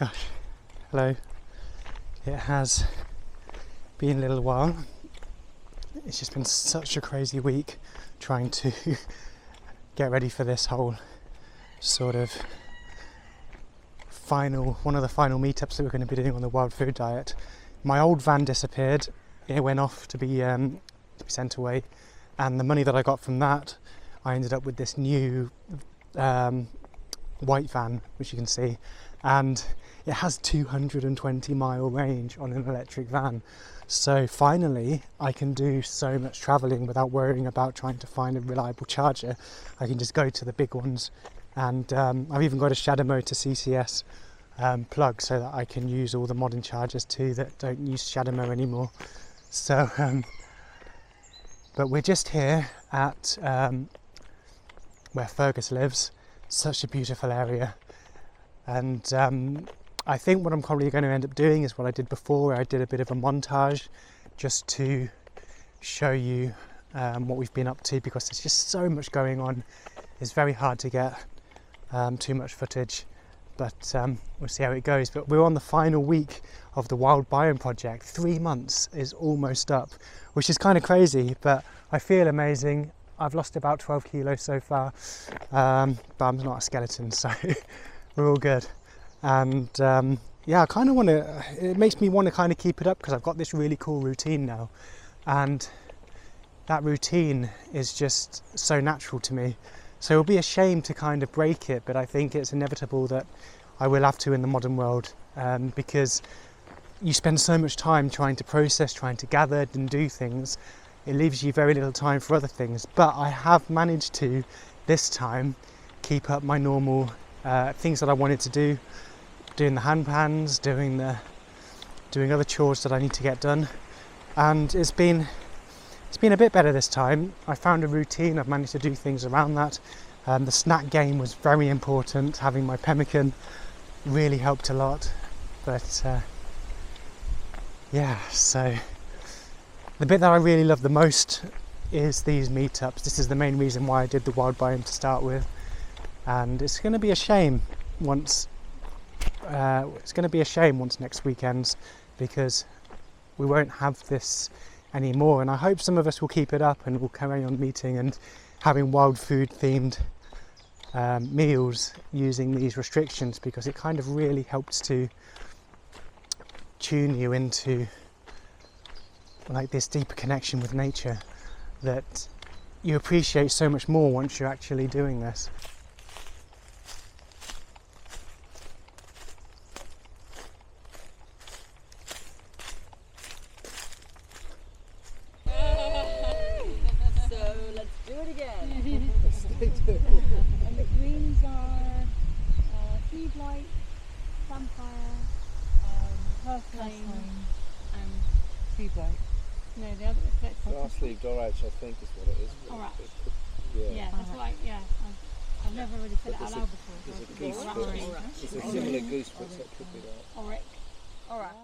Gosh, hello. It has been a little while. It's just been such a crazy week trying to get ready for this whole sort of one of the final meetups that we're going to be doing on the wild food diet. My old van disappeared. It went off to be sent away, and the money that I got from that, I ended up with this new white van, which you can see, and it has 220-mile range on an electric van. So finally I can do so much travelling without worrying about trying to find a reliable charger. I can just go to the big ones, and I've even got a shadow motor CCS plug so that I can use all the modern chargers too that don't use shadow mo anymore. So but we're just here at where Fergus lives. Such a beautiful area, and I think what I'm probably going to end up doing is what I did before, where I did a bit of a montage just to show you what we've been up to, because there's just so much going on. It's very hard to get too much footage, but we'll see how it goes. But we're on the final week of the Wild Biome Project. 3 months is almost up, which is kind of crazy, but I feel amazing. I've lost about 12 kilos so far, but I'm not a skeleton, so we're all good. And yeah, I kind of want to, it makes me want to kind of keep it up, because I've got this really cool routine now, and that routine is just so natural to me. So it'll be a shame to kind of break it, but I think it's inevitable that I will have to in the modern world, because you spend so much time trying to process, trying to gather and do things. It leaves you very little time for other things. But I have managed to, this time, keep up my normal things that I wanted to do, doing the hand pans, doing other chores that I need to get done, and it's been a bit better this time. I found a routine. I've managed to do things around that. The snack game was very important. Having my pemmican really helped a lot. But yeah, so the bit that I really love the most is these meetups. This is the main reason why I did the Wild Biome to start with, and it's going to be a shame once next week ends, because we won't have this anymore. And I hope some of us will keep it up and will carry on meeting and having wild food themed meals using these restrictions, because it kind of really helps to tune you into like this deeper connection with nature that you appreciate so much more once you're actually doing this. So let's do it again. And the greens are feed light, vampire, purslane, and feed light. No, the other Grass-leaved orange, I think, is what it is. Orange. Yeah. That's right. Yeah, I've never really said it out loud before. There's a goose, it's a similar goose, but it could be that. Orange. Alright.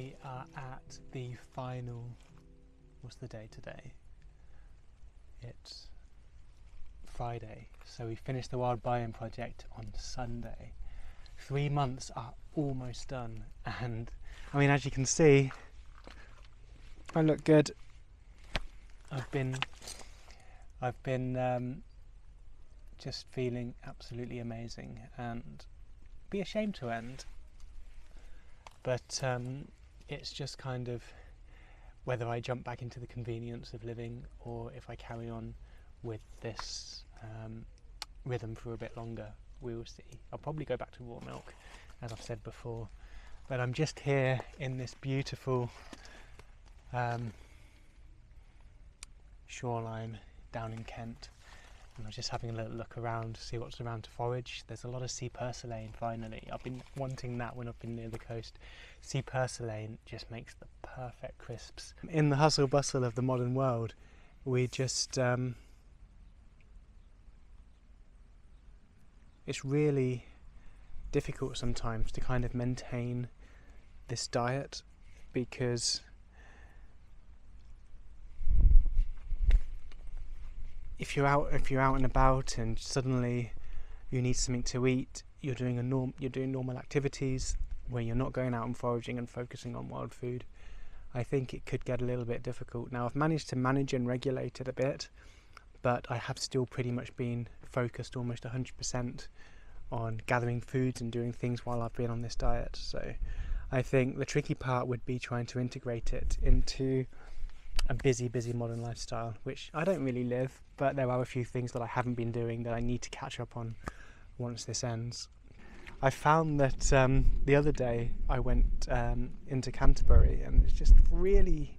We are at the final, what's the day today? It's Friday, so we finished the Wild Biome Project on Sunday. 3 months are almost done, and I mean, as you can see, I look good. I've been just feeling absolutely amazing, and be ashamed to end. But it's just kind of whether I jump back into the convenience of living or if I carry on with this rhythm for a bit longer. We will see. I'll probably go back to raw milk, as I've said before. But I'm just here in this beautiful shoreline down in Kent, and I'm just having a little look around to see what's around to forage. There's a lot of sea purslane finally. I've been wanting that when I've been near the coast. Sea purslane just makes the perfect crisps. In the hustle bustle of the modern world, we just it's really difficult sometimes to kind of maintain this diet, because if you're out and about and suddenly you need something to eat, you're doing normal activities where you're not going out and foraging and focusing on wild food, I think it could get a little bit difficult. Now, I've managed to manage and regulate it a bit, but I have still pretty much been focused almost 100% on gathering foods and doing things while I've been on this diet. So I think the tricky part would be trying to integrate it into a busy modern lifestyle, which I don't really live, but there are a few things that I haven't been doing that I need to catch up on once this ends. I found that the other day I went into Canterbury, and it's just a really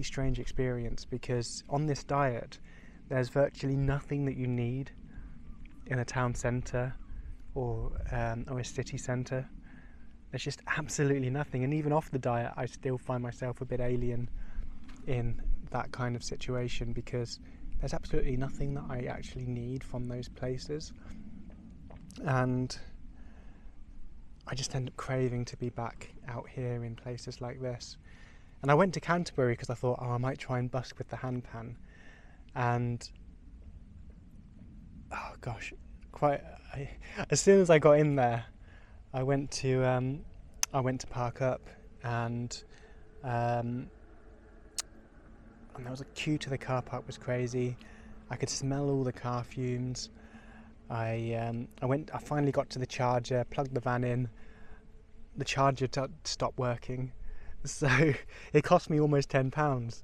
strange experience, because on this diet there's virtually nothing that you need in a town centre or a city centre. There's just absolutely nothing, and even off the diet I still find myself a bit alien in that kind of situation, because there's absolutely nothing that I actually need from those places, and I just end up craving to be back out here in places like this. And I went to Canterbury because I thought, I might try and busk with the hand pan, and oh gosh, as soon as I got in there, I went to park up, and there was a queue to the car park. Was crazy. I could smell all the car fumes. I finally got to the charger, plugged the van in. The charger stopped working, so it cost me almost £10,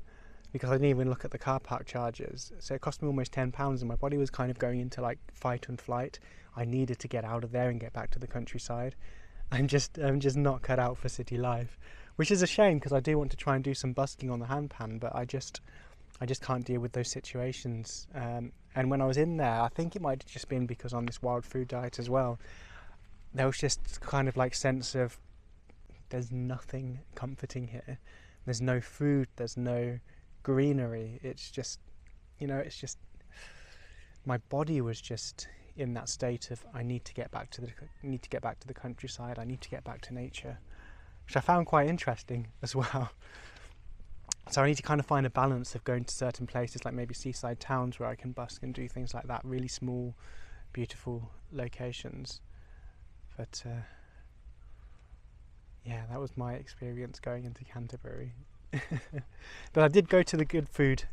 because I didn't even look at the car park chargers. So it cost me almost £10, and my body was kind of going into like fight and flight. I needed to get out of there and get back to the countryside. I'm just not cut out for city life, which is a shame, because I do want to try and do some busking on the hand pan, but I just can't deal with those situations. And when I was in there, I think it might have just been because on this wild food diet as well, there was just kind of like sense of there's nothing comforting here. There's no food, there's no greenery. It's just my body was just in that state of I need to get back to the countryside. I need to get back to nature, which I found quite interesting as well. So I need to kind of find a balance of going to certain places, like maybe seaside towns where I can busk and do things like that, really small, beautiful locations. But yeah, that was my experience going into Canterbury. But I did go to the good food.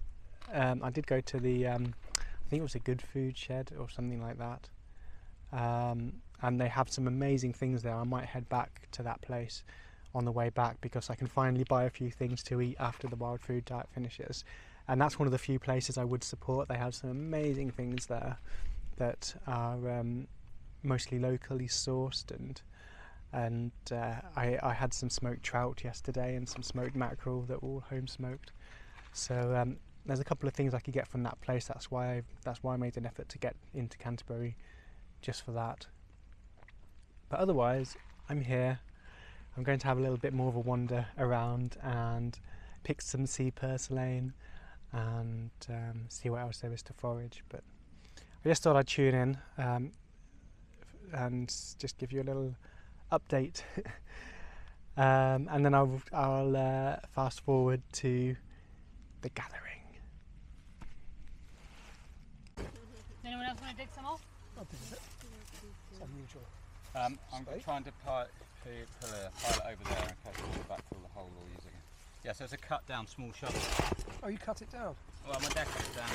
I did go to the, I think it was a good food shed or something like that. And they have some amazing things there. I might head back to that place on the way back, because I can finally buy a few things to eat after the wild food diet finishes. And that's one of the few places I would support. They have some amazing things there that are mostly locally sourced, and I had some smoked trout yesterday and some smoked mackerel that were all home smoked. So there's a couple of things I could get from that place. That's why I made an effort to get into Canterbury, just for that. But otherwise, I'm here. I'm going to have a little bit more of a wander around and pick some sea purslane and see what else there is to forage. But I just thought I'd tune in and just give you a little update And then I'll fast forward to the gathering. Anyone else want to dig some off? What is it? It's unusual. I'm trying to pile it over there in case we backfill the hole or use it again. Yeah, so it's a cut down small shovel. Oh, you cut it down? Well, my dad cut it down.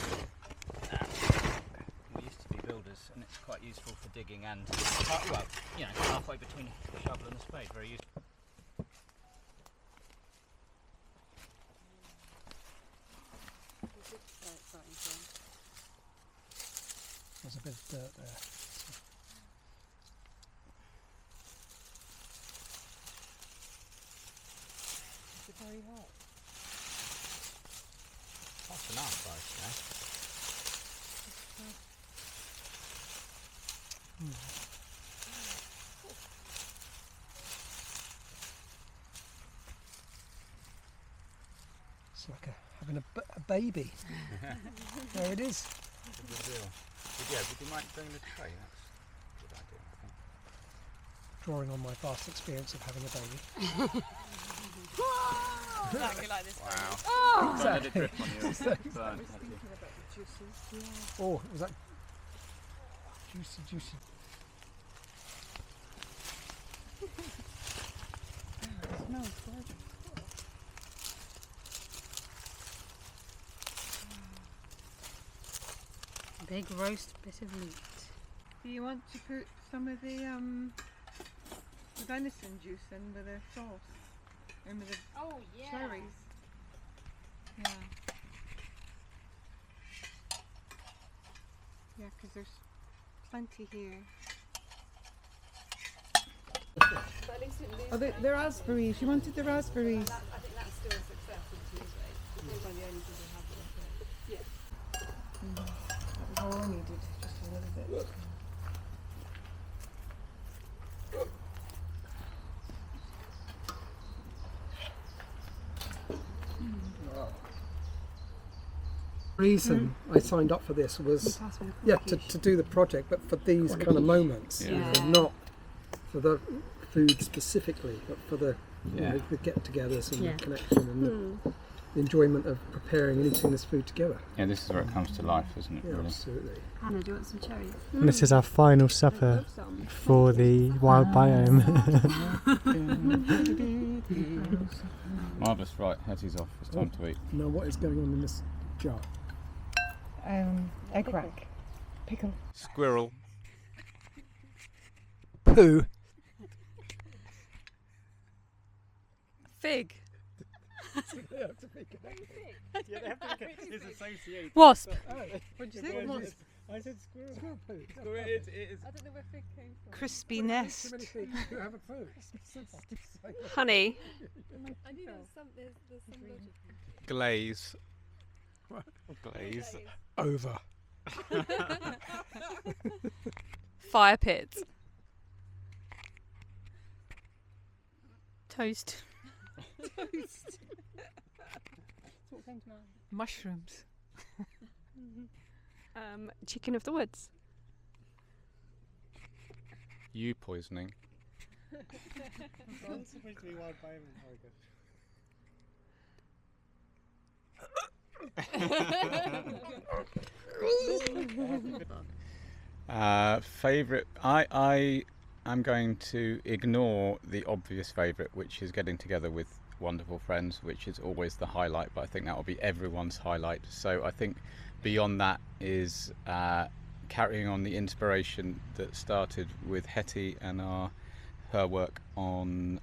We used to be builders, and it's quite useful for digging and, well, you know, halfway between a shovel and a spade, very useful. There's a bit of dirt there. Is it very hot? That's enough, It's like having a baby. There it is. Good deal. Yeah, would you mind bringing the tray? That's a good idea, I think. Drawing on my vast experience of having a baby. Exactly like this. Wow. Oh! Exactly. Grip on your burn. Oh, was that juicy? It smells good. Big roast bit of meat. Do you want to put some of the venison juice in with the sauce? And with the cherries? Yeah. Yeah, because there's plenty here. Oh, the raspberries. You wanted the raspberries. I think that's still a success on Tuesday. Depends on the only people who have them. Yeah. That was all I needed, just a little bit. The reason I signed up for this was to do the project, but for these kind of moments, not for the food specifically, but for the the get-togethers and the connection and the enjoyment of preparing and eating this food together. Yeah, this is where it comes to life, isn't it? Yeah, Really? absolutely. Hannah, do you want some cherries? And this is our final supper for the wild biome. Marvellous, right, Hetty's off, it's time to eat. Now, what is going on in this jar? Egg rack. Pickle. Squirrel. Poo. Fig. Wasp. What'd you say? I said squirrel. Squirrel poo. I don't know where fig came from. Crispy nest. You have a poo. Honey. I knew there's some logic. Glaze. Glaze. Over. Fire pit. Toast. Toast. That's what came to mind. Mushrooms. Chicken of the woods. You poisoning. It's supposed to be wild biome Favourite? I am going to ignore the obvious favourite, which is getting together with wonderful friends, which is always the highlight, but I think that will be everyone's highlight. So I think beyond that is carrying on the inspiration that started with Hetty and her work on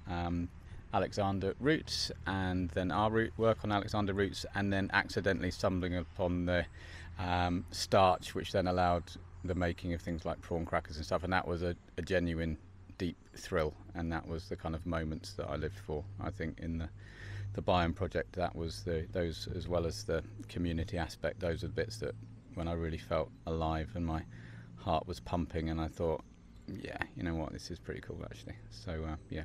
Alexander roots, and then our work on Alexander roots, and then accidentally stumbling upon the starch, which then allowed the making of things like prawn crackers and stuff, and that was a genuine deep thrill, and that was the kind of moments that I lived for. I think in the Biome Project, that was those, as well as the community aspect, those are the bits that when I really felt alive and my heart was pumping, and I thought, yeah, you know what, this is pretty cool actually. So yeah,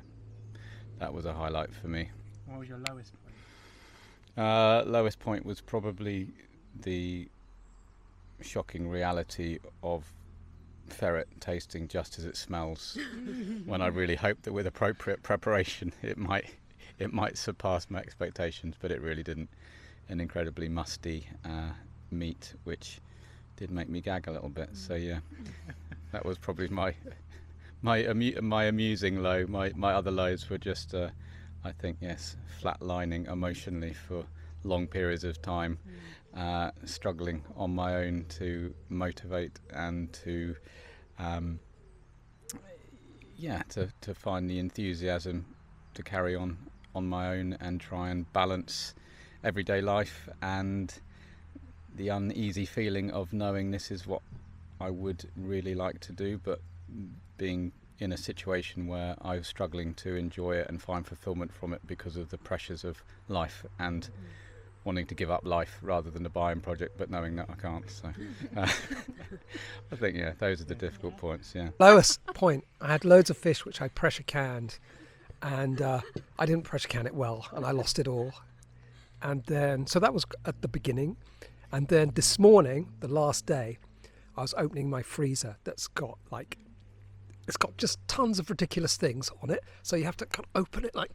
that was a highlight for me. What was your lowest point? Lowest point was probably the shocking reality of ferret tasting just as it smells, when I really hoped that with appropriate preparation it might surpass my expectations, but it really didn't. An incredibly musty meat, which did make me gag a little bit. So yeah, that was probably my amusing low. My other lows were just I think, yes, flatlining emotionally for long periods of time, struggling on my own to motivate and to find the enthusiasm to carry on my own and try and balance everyday life and the uneasy feeling of knowing this is what I would really like to do, but being in a situation where I was struggling to enjoy it and find fulfillment from it because of the pressures of life and wanting to give up life rather than the Biome Project, but knowing that I can't. So I think, yeah, those are the difficult points, yeah. Lowest point, I had loads of fish which I pressure canned, and I didn't pressure can it well, and I lost it all. And then, so that was at the beginning. And then this morning, the last day, I was opening my freezer that's got it's got just tons of ridiculous things on it. So you have to kind of open it like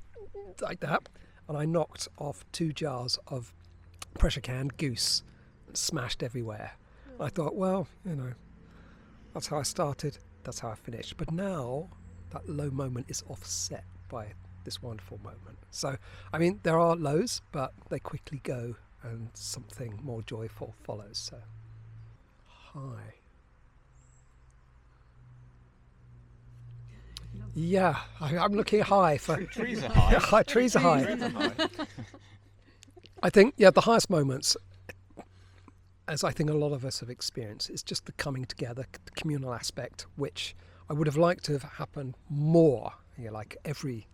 that. And I knocked off 2 jars of pressure canned goose, smashed everywhere. I thought, well, that's how I started, that's how I finished. But now that low moment is offset by this wonderful moment. So, I mean, there are lows, but they quickly go and something more joyful follows. So, high. Yeah, I'm looking high for Trees are high. trees are high. I think, the highest moments, as I think a lot of us have experienced, is just the coming together, the communal aspect, which I would have liked to have happened more, like every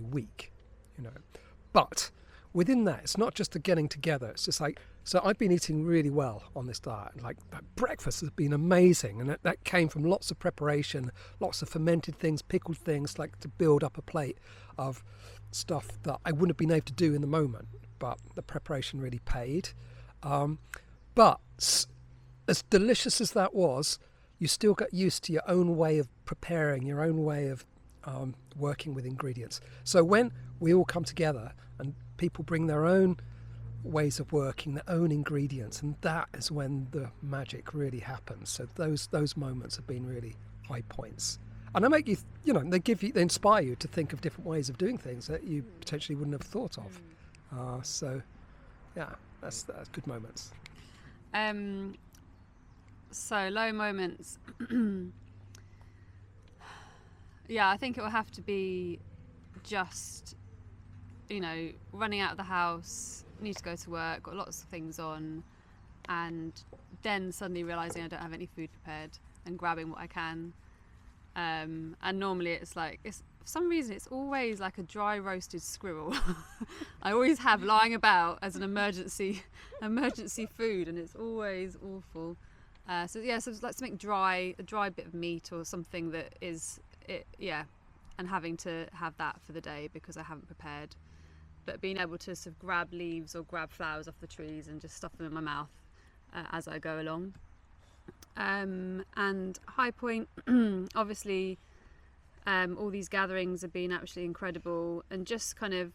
week, But within that, it's not just the getting together. It's just like, so I've been eating really well on this diet. Like, that breakfast has been amazing. And that came from lots of preparation, lots of fermented things, pickled things, like to build up a plate of stuff that I wouldn't have been able to do in the moment. But the preparation really paid. But as delicious as that was, you still got used to your own way of preparing, your own way of working with ingredients. So when we all come together and people bring their own ways of working, their own ingredients, and that is when the magic really happens. So those moments have been really high points, and they make you, they inspire you to think of different ways of doing things that you potentially wouldn't have thought of. So yeah, that's good moments. So low moments. Yeah, I think it will have to be just, running out of the house, need to go to work, got lots of things on, and then suddenly realising I don't have any food prepared and grabbing what I can. And normally it's for some reason it's always like a dry roasted squirrel. I always have lying about as an emergency food, and it's always awful. So it's like something dry, a dry bit of meat or something that is and having to have that for the day because I haven't prepared. But being able to sort of grab leaves or grab flowers off the trees and just stuff them in my mouth as I go along. And high point, obviously, all these gatherings have been absolutely incredible, and just kind of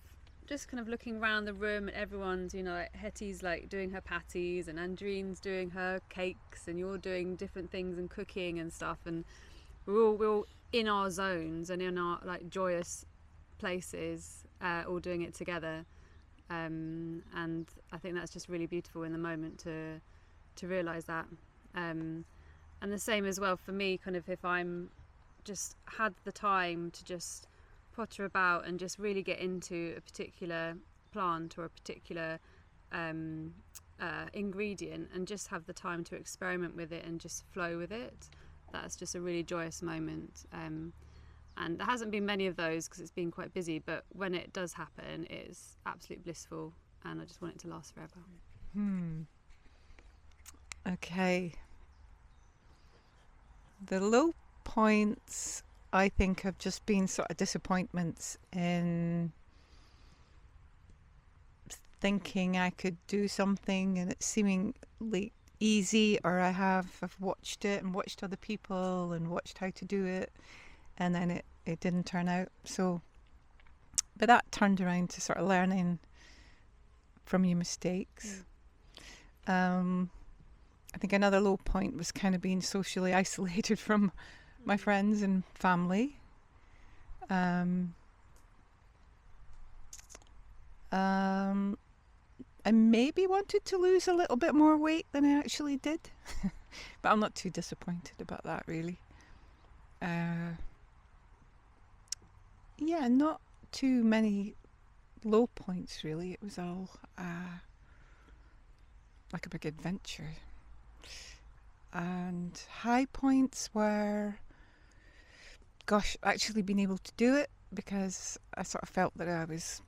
looking around the room at everyone's, like Hetty's like doing her patties and Andrine's doing her cakes, and you're doing different things and cooking and stuff, and we're all in our zones and in our like joyous places, all doing it together, and I think that's just really beautiful in the moment to realise that, and the same as well for me, kind of if I'm just had the time to just potter about and just really get into a particular plant or a particular ingredient and just have the time to experiment with it and just flow with it, that's just a really joyous moment. And there hasn't been many of those because it's been quite busy, but when it does happen, it's absolutely blissful, and I just want it to last forever. Okay. The low points, I think, have just been sort of disappointments in thinking I could do something and it seemingly easy, or I've watched it and watched other people and watched how to do it, and then it didn't turn out. So, but that turned around to sort of learning from your mistakes. I think another low point was kind of being socially isolated from my friends and family. I maybe wanted to lose a little bit more weight than I actually did, but I'm not too disappointed about that, really. Yeah, not too many low points, really. It was all like a big adventure. And high points were, gosh, actually being able to do it, because I sort of felt that I was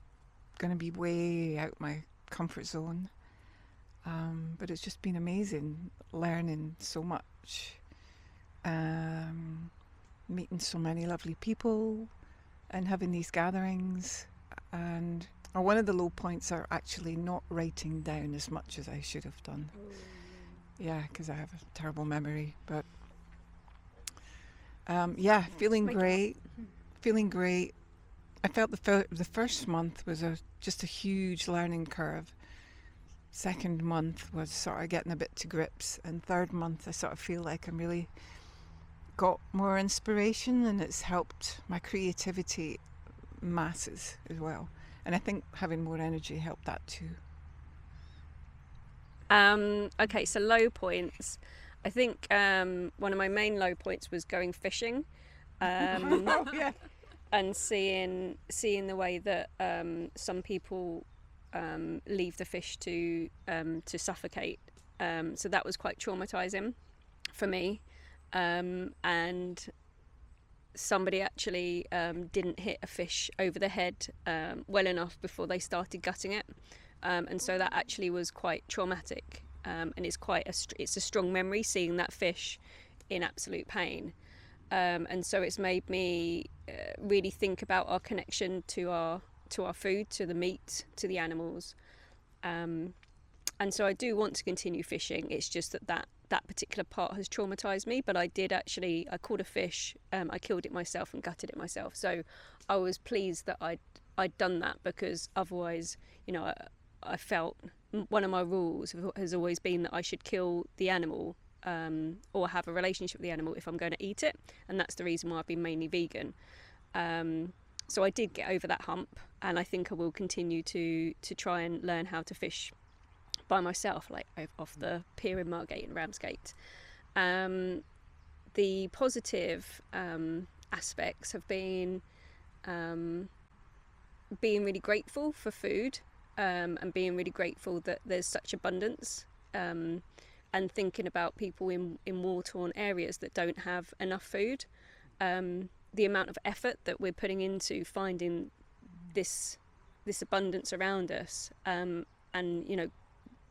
going to be way out my comfort zone. But it's just been amazing, learning so much, meeting so many lovely people and having these gatherings. And one of the low points are actually not writing down as much as I should have done. Yeah, because I have a terrible memory. But yeah, feeling great. I felt the first month was just a huge learning curve. Second month was sort of getting a bit to grips, and third month I sort of feel like I'm really got more inspiration, and it's helped my creativity masses as well. And I think having more energy helped that too. Okay, so low points. I think one of my main low points was going fishing, Yeah. and seeing the way that some people leave the fish to suffocate. So that was quite traumatizing for me. And somebody actually didn't hit a fish over the head well enough before they started gutting it. And so that actually was quite traumatic, and it's a strong memory, seeing that fish in absolute pain, and so it's made me really think about our connection to our food, to the meat, to the animals, and so I do want to continue fishing. It's just that particular part has traumatized me, but I caught a fish, I killed it myself and gutted it myself, so I was pleased that I'd done that, because otherwise, I felt one of my rules has always been that I should kill the animal or have a relationship with the animal if I'm going to eat it, and that's the reason why I've been mainly vegan. So I did get over that hump, and I think I will continue to try and learn how to fish by myself, like off the pier in Margate and Ramsgate. The positive aspects have been being really grateful for food, and being really grateful that there's such abundance, and thinking about people in war-torn areas that don't have enough food, the amount of effort that we're putting into finding this abundance around us, and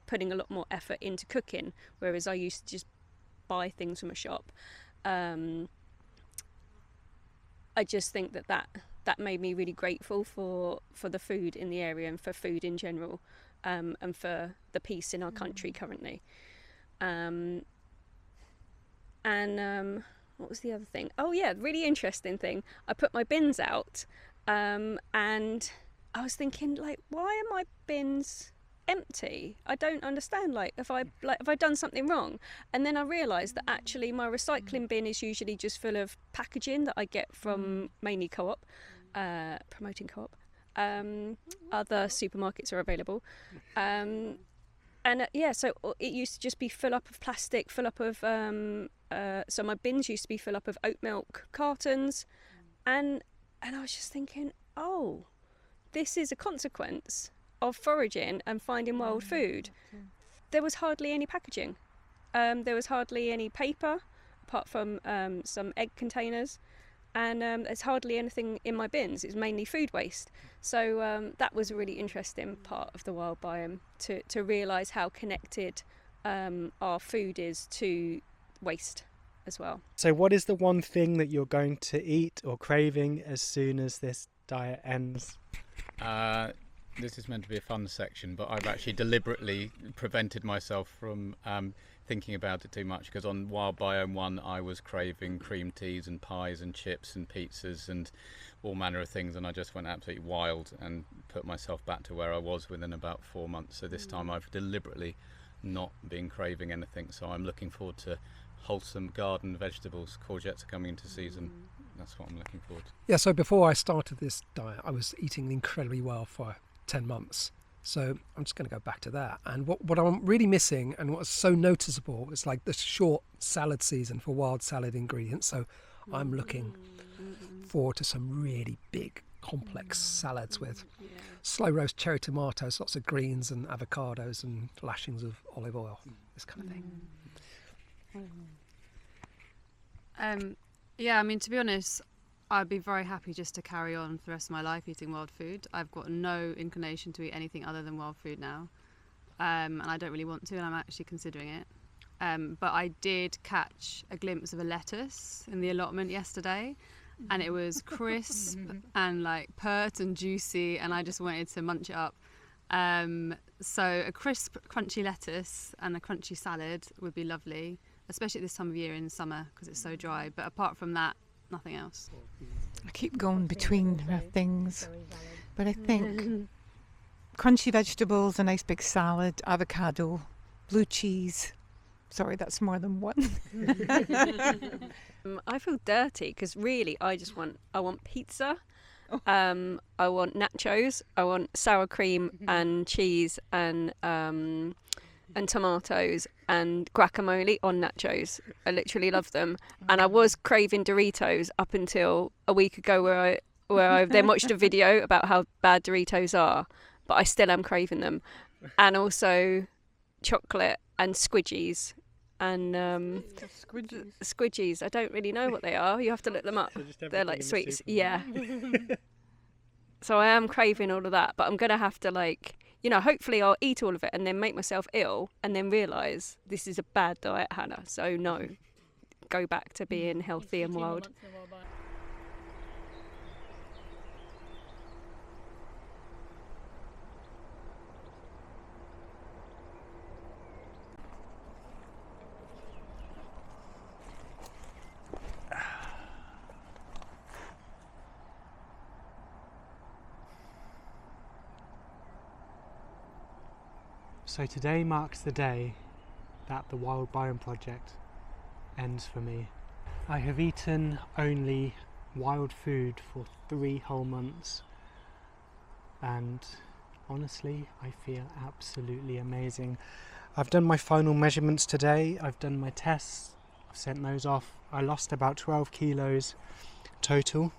putting a lot more effort into cooking, whereas I used to just buy things from a shop. I just think that made me really grateful for the food in the area, and for food in general, and for the peace in our country currently. And what was the other thing? Oh yeah, really interesting thing. I put my bins out, and I was thinking, like, why are my bins empty? I don't understand. Like, have I done something wrong? And then I realised that actually my recycling bin is usually just full of packaging that I get from mainly Co-op, promoting Co-op. Other supermarkets are available, and so it used to just be full up of plastic, full up of so my bins used to be full up of oat milk cartons, and I was just thinking, oh, this is a consequence of foraging and finding wild food. There was hardly any packaging. There was hardly any paper, apart from some egg containers, and there's hardly anything in my bins. It's mainly food waste. So that was a really interesting part of the wild biome, to realise how connected our food is to waste as well. So what is the one thing that you're going to eat or craving as soon as this diet ends? this is meant to be a fun section, but I've actually deliberately prevented myself from thinking about it too much, because on Wild Biome 1 I was craving cream teas and pies and chips and pizzas and all manner of things, and I just went absolutely wild and put myself back to where I was within about 4 months. So this time I've deliberately not been craving anything, so I'm looking forward to wholesome garden vegetables. Courgettes are coming into season. That's what I'm looking forward to. Yeah, so before I started this diet, I was eating incredibly well for 10 months. So I'm just going to go back to that. And what I'm really missing, and what's so noticeable, is like the short salad season for wild salad ingredients. So I'm looking forward to some really big, complex salads with slow roast cherry tomatoes, lots of greens and avocados and lashings of olive oil, this kind of thing. Yeah, I mean, to be honest, I'd be very happy just to carry on for the rest of my life eating wild food. I've got no inclination to eat anything other than wild food now, and I don't really want to, and I'm actually considering it. But I did catch a glimpse of a lettuce in the allotment yesterday, and it was crisp and like pert and juicy, and I just wanted to munch it up. So a crisp, crunchy lettuce and a crunchy salad would be lovely, especially this time of year in summer because it's so dry. But apart from that, nothing else. I keep going between things, but I think crunchy vegetables, a nice big salad, avocado, blue cheese. Sorry, that's more than one. I feel dirty because really I want pizza, I want nachos, I want sour cream and cheese and tomatoes and guacamole on nachos. I literally love them, and I was craving Doritos up until a week ago where I then watched a video about how bad Doritos are, but I still am craving them, and also chocolate and squidgies. And squidgies, I don't really know what they are. You have to look them up. They're like sweets. Yeah. So I am craving all of that, but I'm going to have to hopefully I'll eat all of it and then make myself ill and then realise this is a bad diet, Hannah. So no, go back to being healthy and wild. So today marks the day that the Wild Biome Project ends for me. I have eaten only wild food for 3 whole months, and honestly I feel absolutely amazing. I've done my final measurements today, I've done my tests, I've sent those off. I lost about 12 kilos total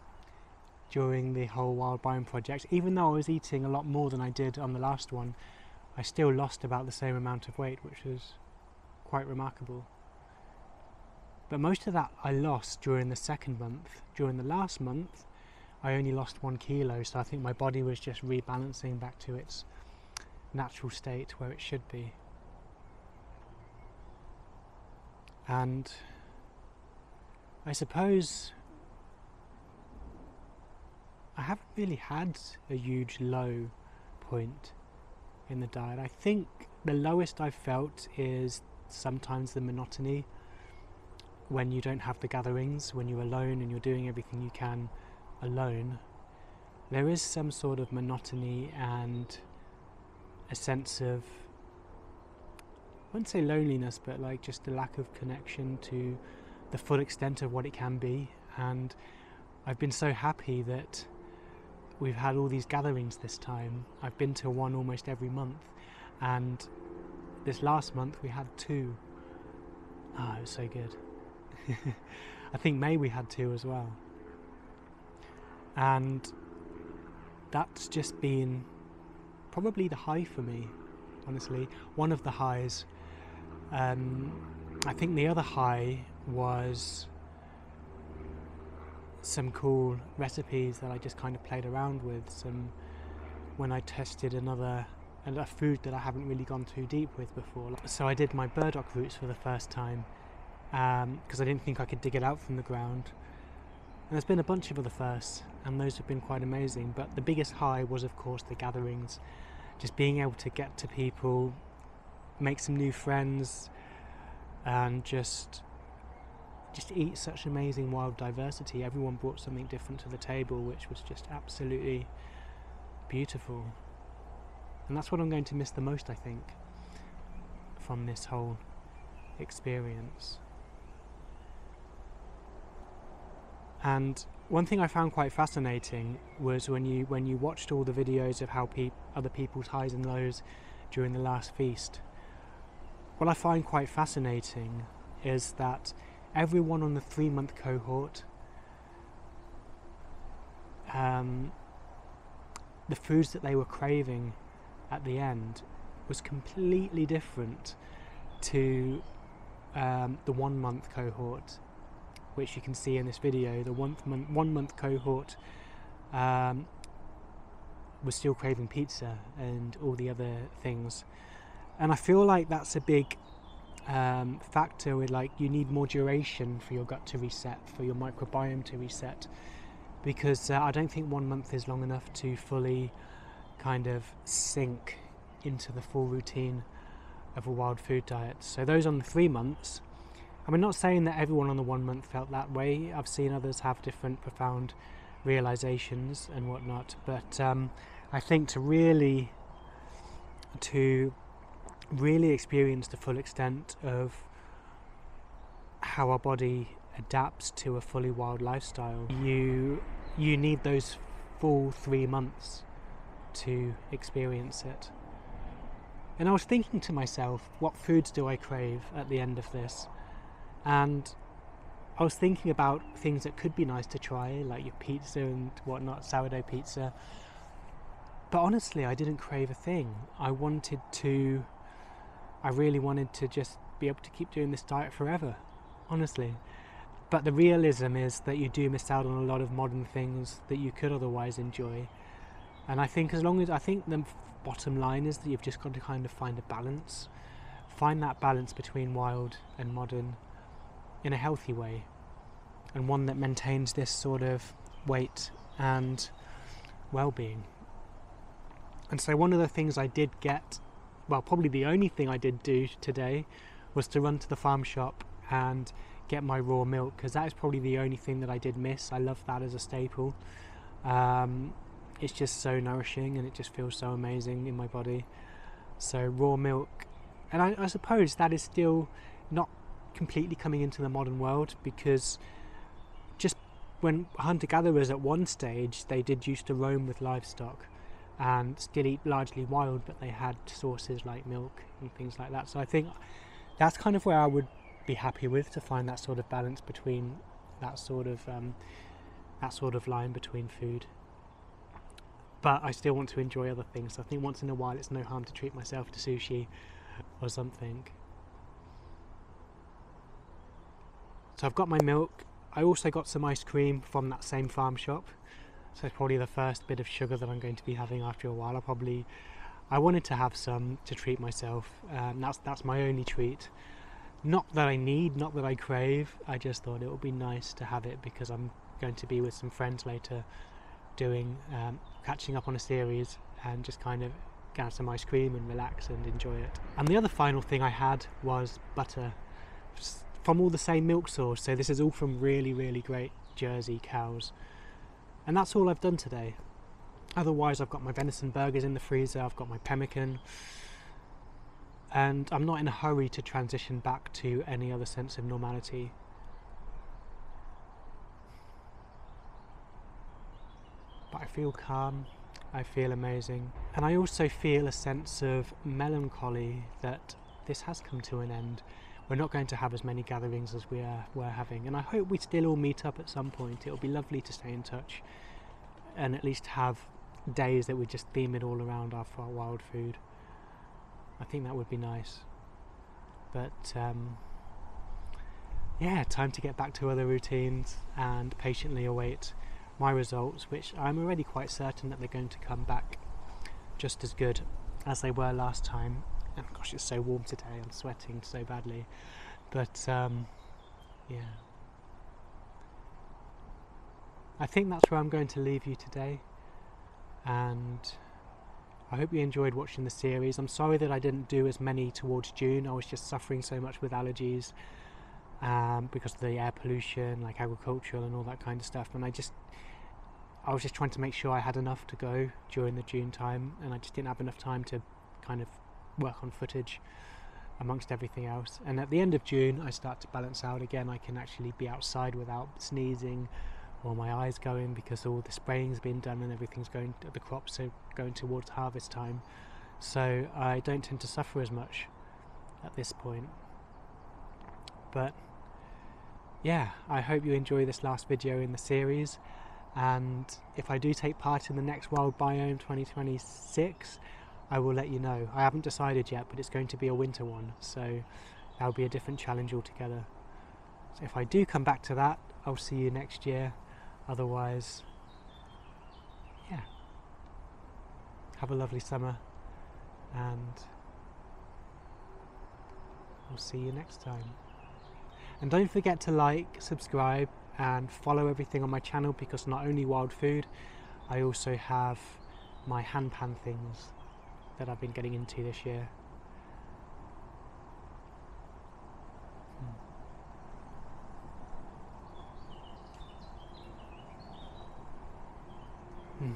during the whole Wild Biome Project. Even though I was eating a lot more than I did on the last one, I still lost about the same amount of weight, which was quite remarkable. But most of that I lost during the second month. During the last month, I only lost 1 kilo, so I think my body was just rebalancing back to its natural state where it should be. And I suppose I haven't really had a huge low point in the diet. I think the lowest I've felt is sometimes the monotony when you don't have the gatherings, when you're alone and you're doing everything you can alone. There is some sort of monotony and a sense of, I wouldn't say loneliness, but like just a lack of connection to the full extent of what it can be. And I've been so happy that we've had all these gatherings this time. I've been to one almost every month, and this last month we had 2. It was so good. I think May we had 2 as well, and that's just been probably the high for me, honestly. One of the highs. I think the other high was some cool recipes that I just kind of played around with, when I tested a food that I haven't really gone too deep with before. So I did my burdock roots for the first time, because I didn't think I could dig it out from the ground, there's been a bunch of other firsts, and those have been quite amazing, but the biggest high was of course the gatherings, just being able to get to people, make some new friends, and just eat such amazing wild diversity. Everyone brought something different to the table, which was just absolutely beautiful. And that's what I'm going to miss the most, I think, from this whole experience. And one thing I found quite fascinating was when you watched all the videos of how other people's highs and lows during the last feast. What I find quite fascinating is that everyone on the 3-month cohort, the foods that they were craving at the end was completely different to the 1-month cohort, which you can see in this video. The 1-month cohort was still craving pizza and all the other things, and I feel like that's a big factor with, like, you need more duration for your gut to reset, for your microbiome to reset, because I don't think 1 month is long enough to fully kind of sink into the full routine of a wild food diet. So those on the 3 months, I'm not saying that everyone on the 1 month felt that way. I've seen others have different profound realizations and whatnot, but I think to really experience the full extent of how our body adapts to a fully wild lifestyle, you need those full 3 months to experience it. And I was thinking to myself, what foods do I crave at the end of this? And I was thinking about things that could be nice to try, like your pizza and whatnot, sourdough pizza. But honestly, I didn't crave a thing. I really wanted to just be able to keep doing this diet forever, honestly. But the realism is that you do miss out on a lot of modern things that you could otherwise enjoy. And I think the bottom line is that you've just got to kind of find a balance. Find that balance between wild and modern in a healthy way, and one that maintains this sort of weight and well-being. And so one of the things I did get, well, probably the only thing I did do today, was to run to the farm shop and get my raw milk, because that is probably the only thing that I did miss. I love that as a staple. It's just so nourishing and it just feels so amazing in my body. So raw milk, and I suppose that is still not completely coming into the modern world, because just when hunter-gatherers at one stage, they did used to roam with livestock and still eat largely wild, but they had sources like milk and things like that. So I think that's kind of where I would be happy with, to find that sort of balance between that sort of line between food. But I still want to enjoy other things. So I think once in a while it's no harm to treat myself to sushi or something. So I've got my milk. I also got some ice cream from that same farm shop. So it's probably the first bit of sugar that I'm going to be having after a while. I wanted to have some to treat myself. That's my only treat. Not that I need, not that I crave. I just thought it would be nice to have it, because I'm going to be with some friends later, catching up on a series, and just kind of get some ice cream and relax and enjoy it. And the other final thing I had was butter from all the same milk source. So this is all from really, really great Jersey cows. And that's all I've done today. Otherwise, I've got my venison burgers in the freezer, I've got my pemmican, and I'm not in a hurry to transition back to any other sense of normality. But I feel calm, I feel amazing, and I also feel a sense of melancholy that this has come to an end. We're not going to have as many gatherings as we were having, and I hope we still all meet up at some point. It'll be lovely to stay in touch and at least have days that we just theme it all around our wild food. I think that would be nice. But yeah, time to get back to other routines and patiently await my results, which I'm already quite certain that they're going to come back just as good as they were last time. And gosh, it's so warm today, I'm sweating so badly. But yeah. I think that's where I'm going to leave you today, and I hope you enjoyed watching the series. I'm sorry that I didn't do as many towards June. I was just suffering so much with allergies because of the air pollution, like agricultural and all that kind of stuff, and I was just trying to make sure I had enough to go during the June time, and I just didn't have enough time to kind of work on footage amongst everything else. And at the end of June I start to balance out again. I can actually be outside without sneezing or my eyes going, because all the spraying's been done and everything's going, the crops are going towards harvest time, so I don't tend to suffer as much at this point. But yeah, I hope you enjoy this last video in the series, and if I do take part in the next Wild Biome 2026, I will let you know. I haven't decided yet, but it's going to be a winter one, so that'll be a different challenge altogether. So if I do come back to that, I'll see you next year. Otherwise, yeah, have a lovely summer, and I'll see you next time. And don't forget to like, subscribe and follow everything on my channel, because not only wild food, I also have my hand pan things that I've been getting into this year. Hmm.